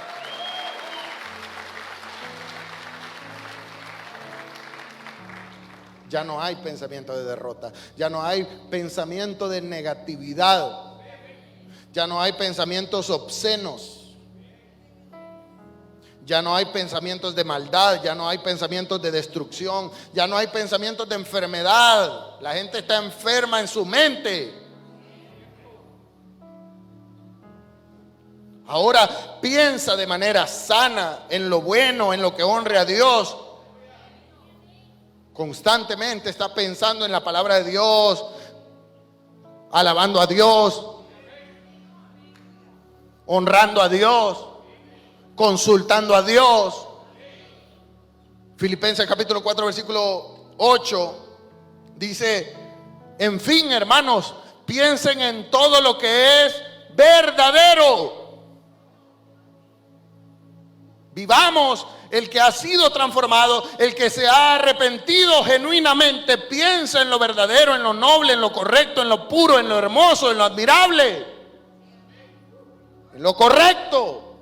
Ya no hay pensamiento de derrota, ya no hay pensamiento de negatividad, ya no hay pensamientos obscenos, ya no hay pensamientos de maldad, ya no hay pensamientos de destrucción, ya no hay pensamientos de enfermedad. La gente está enferma en su mente. Ahora piensa de manera sana en lo bueno, en lo que honre a Dios. Constantemente está pensando en la palabra de Dios, alabando a Dios, honrando a Dios, consultando a Dios. Filipenses capítulo 4 versículo 8 dice: en fin, hermanos, piensen en todo lo que es verdadero. Vivamos el que ha sido transformado, el que se ha arrepentido genuinamente, piensa en lo verdadero, en lo noble, en lo correcto, en lo puro, en lo hermoso, en lo admirable, en lo correcto.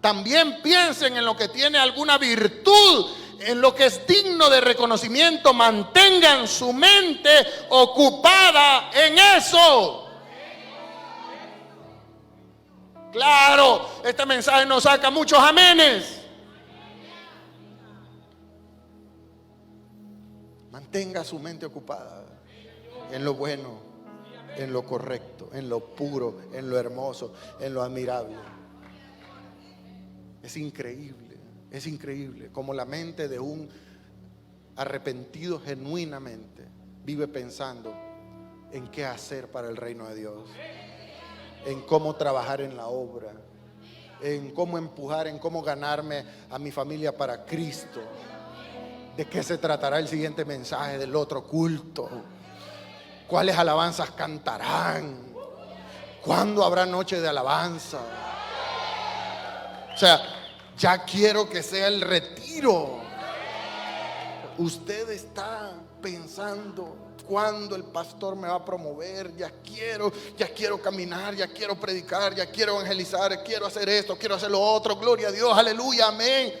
También piensen en lo que tiene alguna virtud, en lo que es digno de reconocimiento. Mantengan su mente ocupada en eso. Claro, este mensaje nos saca muchos amenes. Mantenga su mente ocupada en lo bueno, en lo correcto, en lo puro, en lo hermoso, en lo admirable. Es increíble como la mente de un arrepentido genuinamente vive pensando en qué hacer para el reino de Dios, en cómo trabajar en la obra, en cómo empujar, en cómo ganarme a mi familia para Cristo. ¿De qué se tratará el siguiente mensaje del otro culto? ¿Cuáles alabanzas cantarán? ¿Cuándo habrá noche de alabanza? O sea, ya quiero que sea el retiro. Usted está pensando: ¿cuándo el pastor me va a promover? Ya quiero caminar, ya quiero predicar, ya quiero evangelizar, quiero hacer esto, quiero hacer lo otro. Gloria a Dios, aleluya, amén.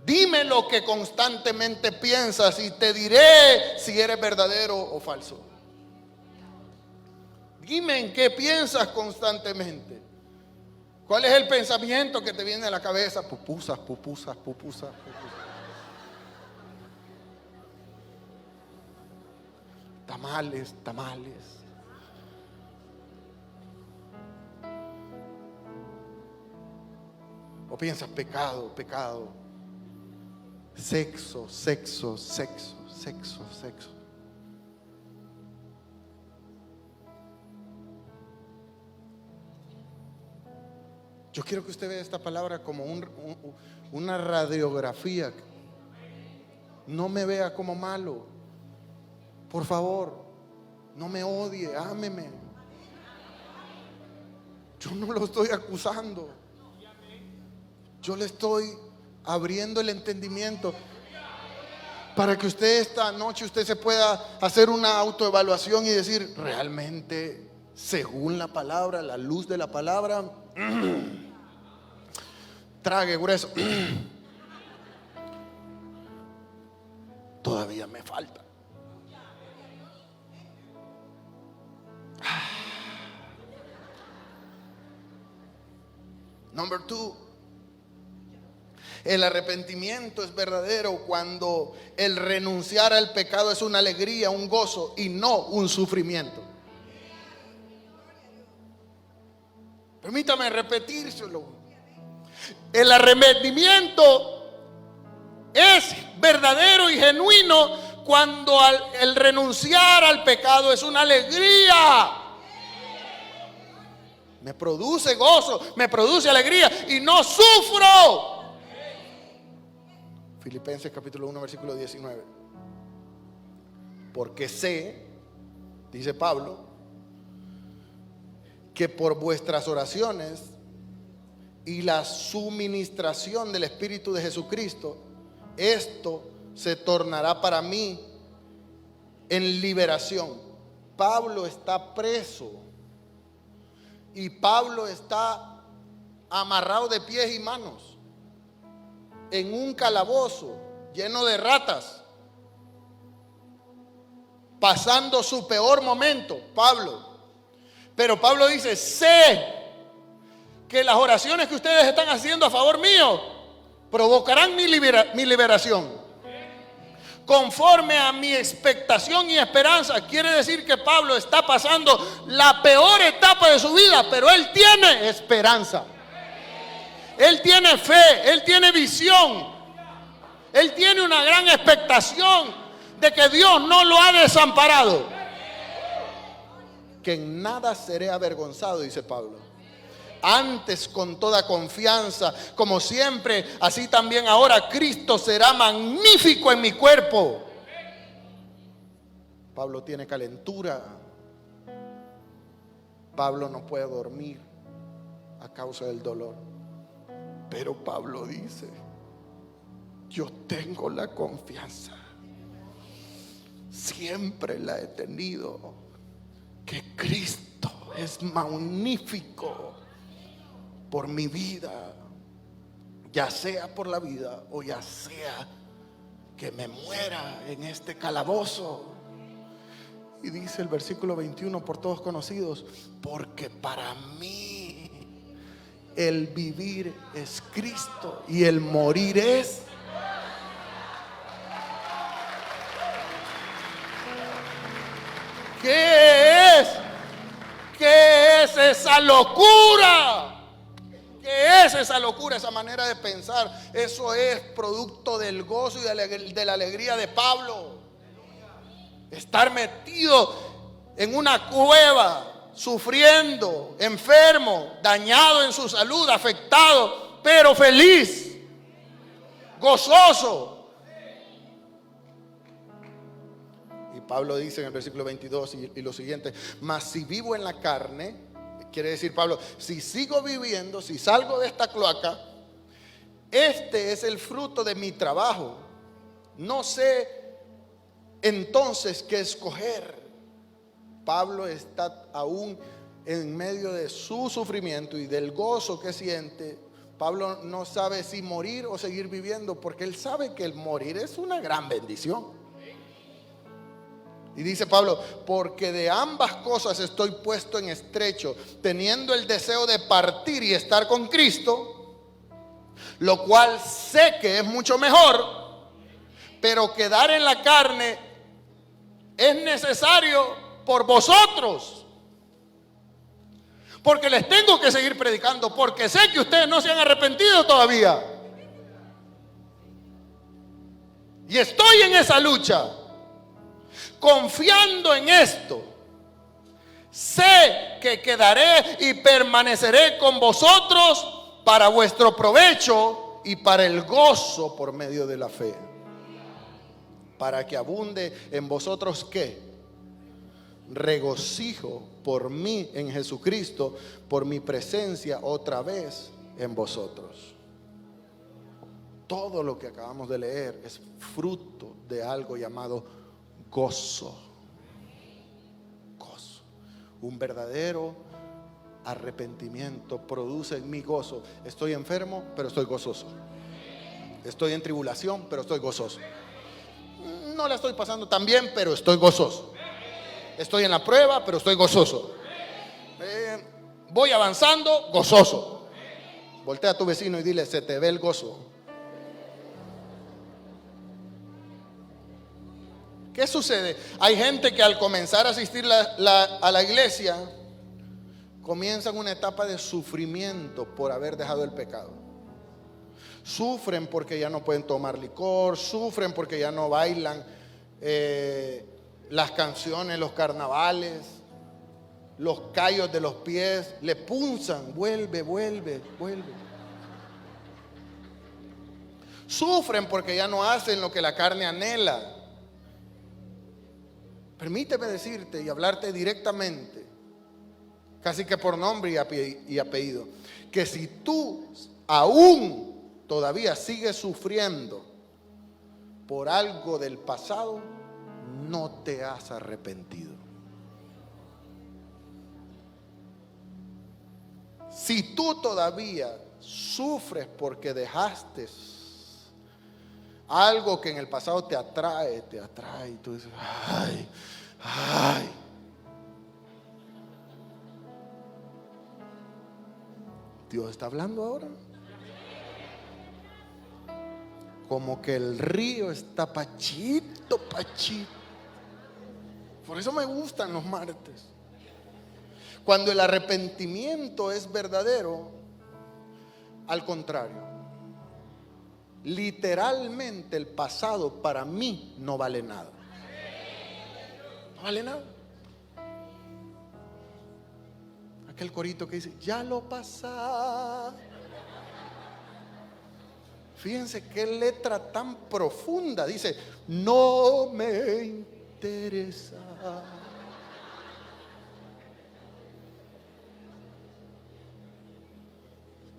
Dime lo que constantemente piensas y te diré si eres verdadero o falso. Dime en qué piensas constantemente. ¿Cuál es el pensamiento que te viene a la cabeza? Pupusas. Tamales. O piensas pecado. Sexo. Yo quiero que usted vea esta palabra como una radiografía. No me vea como malo. Por favor, no me odie, ámeme. Yo no lo estoy acusando. Yo le estoy abriendo el entendimiento para que usted esta noche se pueda hacer una autoevaluación y decir: realmente, según la palabra, la luz de la palabra, trague grueso. Todavía me falta. Number 2. El arrepentimiento es verdadero cuando el renunciar al pecado es una alegría, un gozo y no un sufrimiento. Permítame repetírselo. El arrepentimiento es verdadero y genuino cuando el renunciar al pecado es una alegría. Me produce gozo, me produce alegría y no sufro. Filipenses capítulo 1 versículo 19. Porque sé, dice Pablo, que por vuestras oraciones y la suministración del Espíritu de Jesucristo, esto se tornará para mí en liberación. Pablo está preso y Pablo está amarrado de pies y manos en un calabozo lleno de ratas, pasando su peor momento, Pablo. Pero Pablo dice: sé que las oraciones que ustedes están haciendo a favor mío provocarán mi liberación. Conforme a mi expectación y esperanza. Quiere decir que Pablo está pasando la peor etapa de su vida, pero él tiene esperanza. Él tiene fe, él tiene visión. Él tiene una gran expectación de que Dios no lo ha desamparado. Que en nada seré avergonzado, dice Pablo. Antes, con toda confianza, como siempre, así también ahora, Cristo será magnífico en mi cuerpo. Pablo tiene calentura. Pablo no puede dormir a causa del dolor. Pero Pablo dice: yo tengo la confianza, siempre la he tenido, que Cristo es magnífico por mi vida, ya sea por la vida o ya sea que me muera en este calabozo. Y dice el versículo 21, por todos conocidos: porque para mí el vivir es Cristo y el morir es. ¿Qué es? ¿Qué es esa locura? ¿Qué es esa locura, esa manera de pensar? Eso es producto del gozo y de la alegría de Pablo. Estar metido en una cueva, sufriendo, enfermo, dañado en su salud, afectado, pero feliz, gozoso. Y Pablo dice en el versículo 22 y lo siguiente: mas si vivo en la carne, quiere decir Pablo, si sigo viviendo, si salgo de esta cloaca, este es el fruto de mi trabajo. No sé entonces qué escoger. Pablo está aún en medio de su sufrimiento y del gozo que siente. Pablo no sabe si morir o seguir viviendo, porque él sabe que el morir es una gran bendición. Y dice Pablo: porque de ambas cosas estoy puesto en estrecho, teniendo el deseo de partir y estar con Cristo, lo cual sé que es mucho mejor, pero quedar en la carne es necesario por vosotros, porque les tengo que seguir predicando, porque sé que ustedes no se han arrepentido todavía. Y estoy en esa lucha. Confiando en esto, sé que quedaré y permaneceré con vosotros para vuestro provecho y para el gozo por medio de la fe, para que abunde en vosotros ¿qué? Regocijo por mí en Jesucristo, por mi presencia otra vez en vosotros. Todo lo que acabamos de leer es fruto de algo llamado gozo. Gozo. Un verdadero arrepentimiento produce en mí gozo. Estoy enfermo, pero estoy gozoso. Estoy en tribulación, pero estoy gozoso. No la estoy pasando tan bien, pero estoy gozoso. Estoy en la prueba, pero estoy gozoso. Voy avanzando, gozoso. Voltea a tu vecino y dile: se te ve el gozo. ¿Qué sucede? Hay gente que al comenzar a asistir a la iglesia comienzan una etapa de sufrimiento por haber dejado el pecado. Sufren porque ya no pueden tomar licor, sufren porque ya no bailan las canciones, los carnavales, los callos de los pies, le punzan, vuelve. Sufren porque ya no hacen lo que la carne anhela. Permíteme decirte y hablarte directamente, casi que por nombre y apellido, que si tú aún todavía sigues sufriendo por algo del pasado, no te has arrepentido. Si tú todavía sufres porque dejaste algo que en el pasado te atrae, y tú dices, ay. Dios está hablando ahora. Como que el río está pachito. Por eso me gustan los martes. Cuando el arrepentimiento es verdadero, al contrario, literalmente el pasado para mí no vale nada. No vale nada. Aquel corito que dice, ya lo pasa. Fíjense qué letra tan profunda. Dice, no me interesa.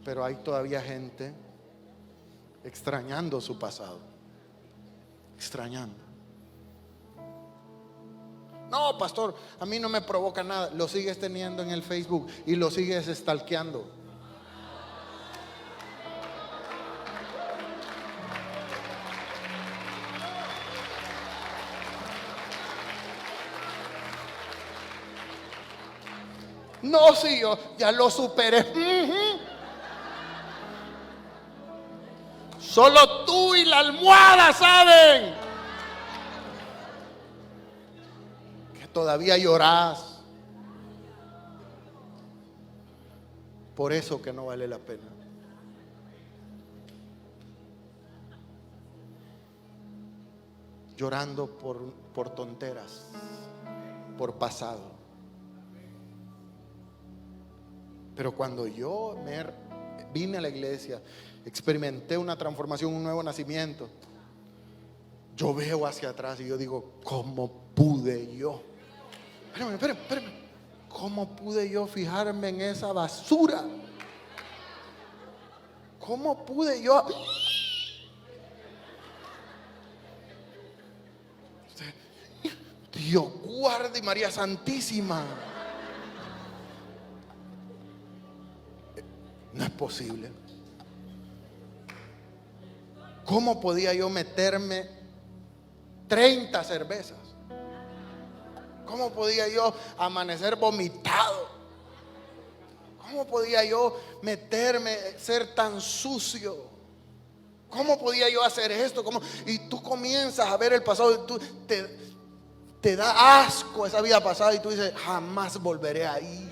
Pero hay todavía gente extrañando su pasado. Extrañando. No, pastor, a mí no me provoca nada. Lo sigues teniendo en el Facebook y lo sigues stalkeando. No, si yo ya lo superé. Solo tú y la almohada saben que todavía llorás por eso que no vale la pena. Llorando por tonteras, por pasado. Pero cuando yo vine a la iglesia, experimenté una transformación, un nuevo nacimiento, yo veo hacia atrás y yo digo, ¿cómo pude yo? Espérame. ¿Cómo pude yo fijarme en esa basura? ¿Cómo pude yo? Dios guarde, María Santísima. No es posible. ¿Cómo podía yo meterme 30 cervezas? ¿Cómo podía yo amanecer vomitado? ¿Cómo podía yo meterme, ser tan sucio? ¿Cómo podía yo hacer esto? Y tú comienzas a ver el pasado y tú te da asco esa vida pasada y tú dices, jamás volveré ahí.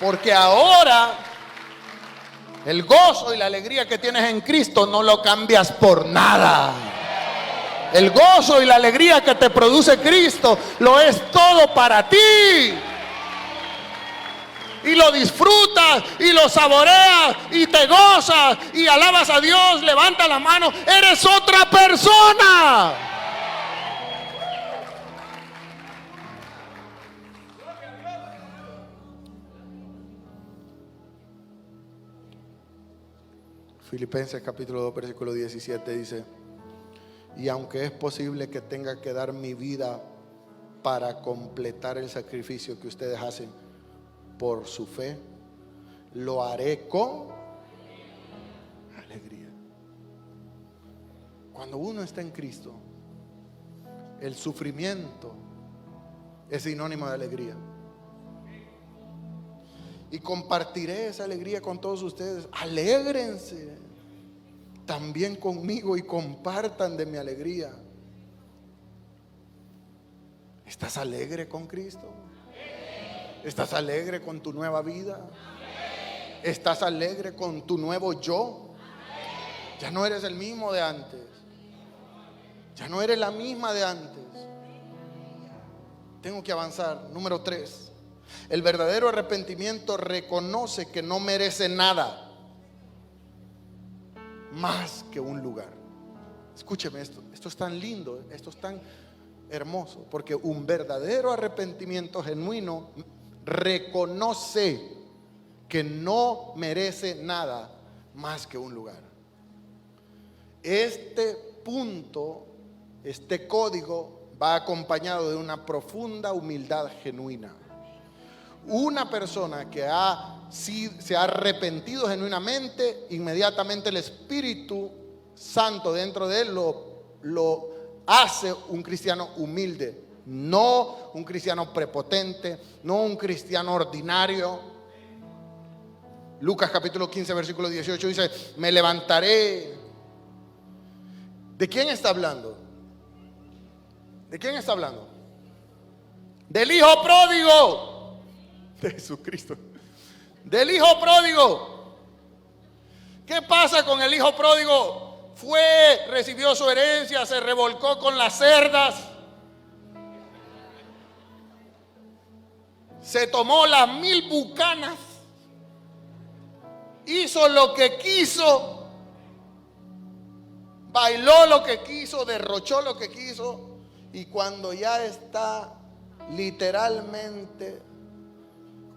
Porque ahora el gozo y la alegría que tienes en Cristo no lo cambias por nada. El gozo y la alegría que te produce Cristo lo es todo para ti. Y lo disfrutas y lo saboreas y te gozas y alabas a Dios, levanta la mano, eres otra persona. Filipenses capítulo 2 versículo 17 dice, y aunque es posible que tenga que dar mi vida para completar el sacrificio que ustedes hacen por su fe, lo haré con alegría. Cuando uno está en Cristo, el sufrimiento es sinónimo de alegría. Y compartiré esa alegría con todos ustedes. Alégrense también conmigo y compartan de mi alegría. ¿Estás alegre con Cristo? ¿Estás alegre con tu nueva vida? ¿Estás alegre con tu nuevo yo? Ya no eres el mismo de antes. Ya no eres la misma de antes. Tengo que avanzar. Número 3. El verdadero arrepentimiento reconoce que no merece nada más que un lugar. Escúcheme esto. Esto es tan lindo, esto es tan hermoso, porque un verdadero arrepentimiento genuino reconoce que no merece nada más que un lugar. Este punto, este código va acompañado de una profunda humildad genuina. Una persona que se ha arrepentido genuinamente, inmediatamente el Espíritu Santo dentro de él lo hace un cristiano humilde, no un cristiano prepotente, no un cristiano ordinario. Lucas capítulo 15 versículo 18 dice: me levantaré. ¿De quién está hablando? ¿De quién está hablando? Del hijo pródigo. De Jesucristo. Del hijo pródigo. ¿Qué pasa con el hijo pródigo? Recibió su herencia, se revolcó con las cerdas, se tomó las 1000 bucanas, hizo lo que quiso, bailó lo que quiso, derrochó lo que quiso, y cuando ya está literalmente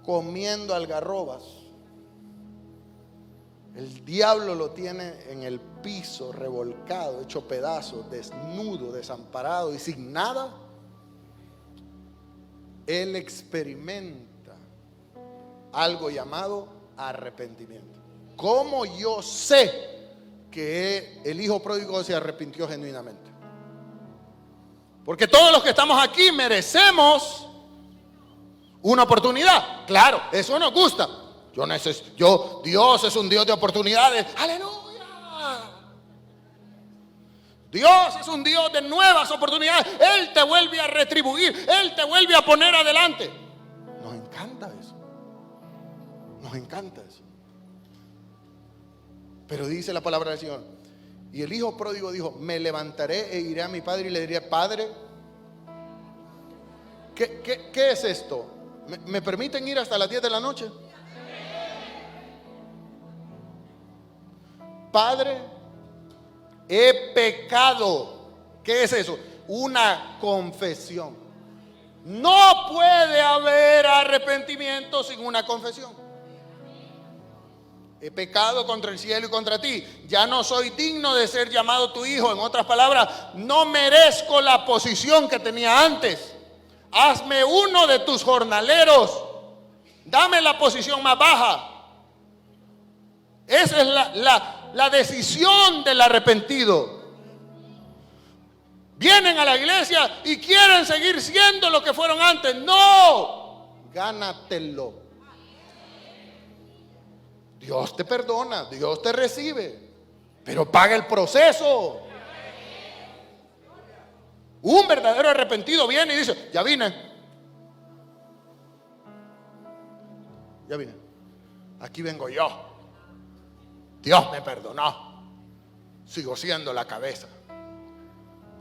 comiendo algarrobas, el diablo lo tiene en el piso, revolcado, hecho pedazos, desnudo, desamparado y sin nada. Él experimenta algo llamado arrepentimiento. ¿Cómo yo sé que el hijo pródigo se arrepintió genuinamente? Porque todos los que estamos aquí merecemos una oportunidad. Claro, eso nos gusta. Dios es un Dios de oportunidades. ¡Aleluya! Dios es un Dios de nuevas oportunidades. Él te vuelve a retribuir. Él te vuelve a poner adelante. Nos encanta eso. Nos encanta eso. Pero dice la palabra del Señor: y el hijo pródigo dijo: me levantaré e iré a mi padre y le diré: Padre, ¿qué es esto? ¿Me permiten ir hasta las 10 de la noche? Padre, he pecado. ¿Qué es eso? Una confesión. No puede haber arrepentimiento sin una confesión. He pecado contra el cielo y contra ti. Ya no soy digno de ser llamado tu hijo. En otras palabras, no merezco la posición que tenía antes. Hazme uno de tus jornaleros. Dame la posición más baja. Esa es la decisión del arrepentido. Vienen a la iglesia y quieren seguir siendo lo que fueron antes. No, gánatelo. Dios te perdona, Dios te recibe, pero paga el proceso. Un verdadero arrepentido viene y dice: ya vine. Aquí vengo yo. Dios me perdonó. Sigo siendo la cabeza.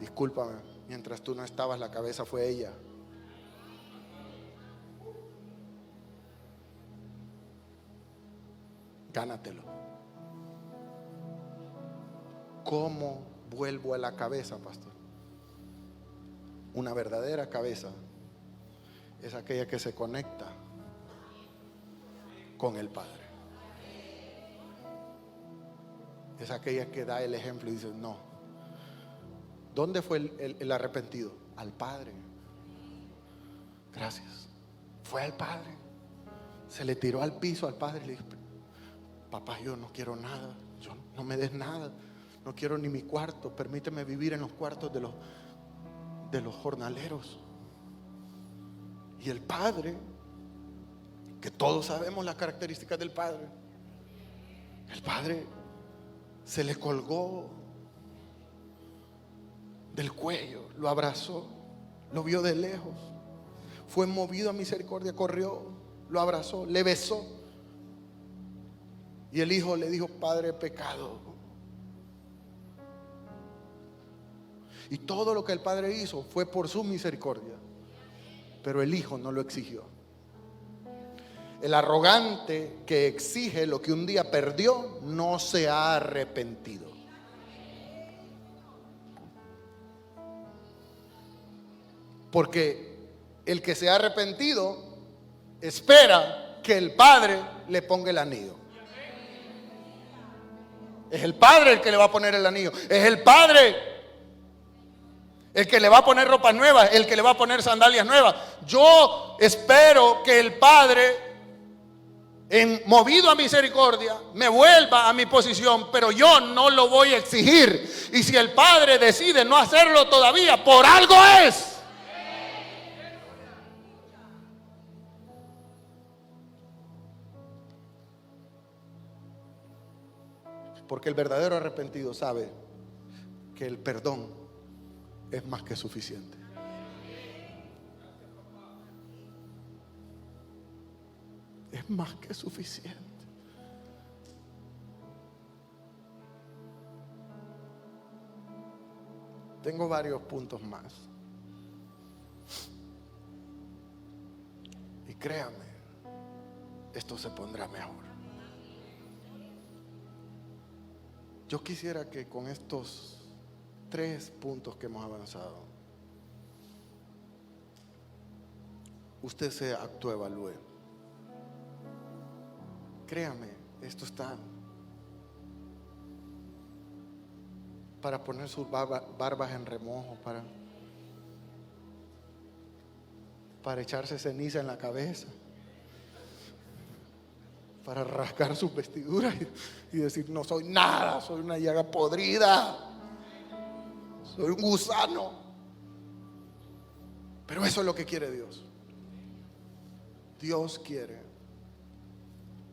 Discúlpame, mientras tú no estabas, la cabeza fue ella. Gánatelo. ¿Cómo vuelvo a la cabeza, pastor? Una verdadera cabeza es aquella que se conecta con el Padre. Es aquella que da el ejemplo y dice: no. ¿Dónde fue el arrepentido? Al Padre. Gracias. Fue al Padre. Se le tiró al piso al Padre y le dijo: papá, yo no quiero nada. No me des nada. No quiero ni mi cuarto. Permíteme vivir en los cuartos de los jornaleros. Y el Padre, que todos sabemos las características del Padre, el Padre se le colgó del cuello, lo abrazó, lo vio de lejos. fue movido a misericordia, corrió, lo abrazó, le besó. Y el hijo le dijo: Padre, he pecado. Y todo lo que el padre hizo fue por su misericordia, pero el hijo no lo exigió. El arrogante que exige lo que un día perdió no se ha arrepentido. Porque el que se ha arrepentido espera que el padre le ponga el anillo. Es el padre el que le va a poner el anillo. Es el padre el que le va a poner ropas nuevas, el que le va a poner sandalias nuevas. Yo espero que el padre, movido a misericordia, me vuelva a mi posición, pero yo no lo voy a exigir. Y si el padre decide no hacerlo todavía, por algo es. Porque el verdadero arrepentido sabe que el perdón es más que suficiente. Es más que suficiente. Tengo varios puntos más. Y créame, esto se pondrá mejor. Yo quisiera que con estos 3 puntos que hemos avanzado, usted se autoevalúe. Créame, esto está para poner sus barbas en remojo, para echarse ceniza en la cabeza, para rasgar sus vestiduras y decir: no soy nada, soy una llaga podrida, soy un gusano. Pero eso es lo que quiere Dios. Dios quiere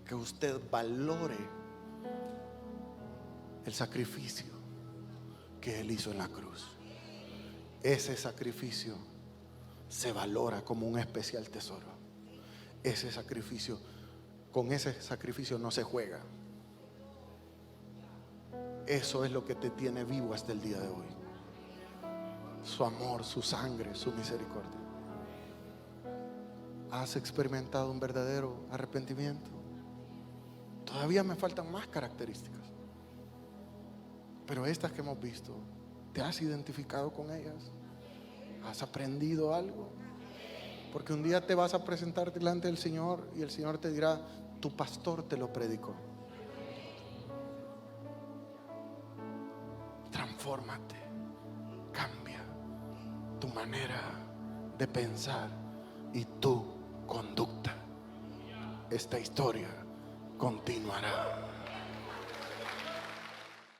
que usted valore el sacrificio que Él hizo en la cruz. Ese sacrificio se valora como un especial tesoro. Ese sacrificio, con ese sacrificio no se juega. Eso es lo que te tiene vivo hasta el día de hoy. Su amor, su sangre, su misericordia. ¿Has experimentado un verdadero arrepentimiento? Todavía me faltan más características, pero estas que hemos visto, ¿te has identificado con ellas? ¿Has aprendido algo? Porque un día te vas a presentar delante del Señor y el Señor te dirá: tu pastor te lo predicó. Transfórmate, cambia tu manera de pensar y tu conducta. Esta historia continuará.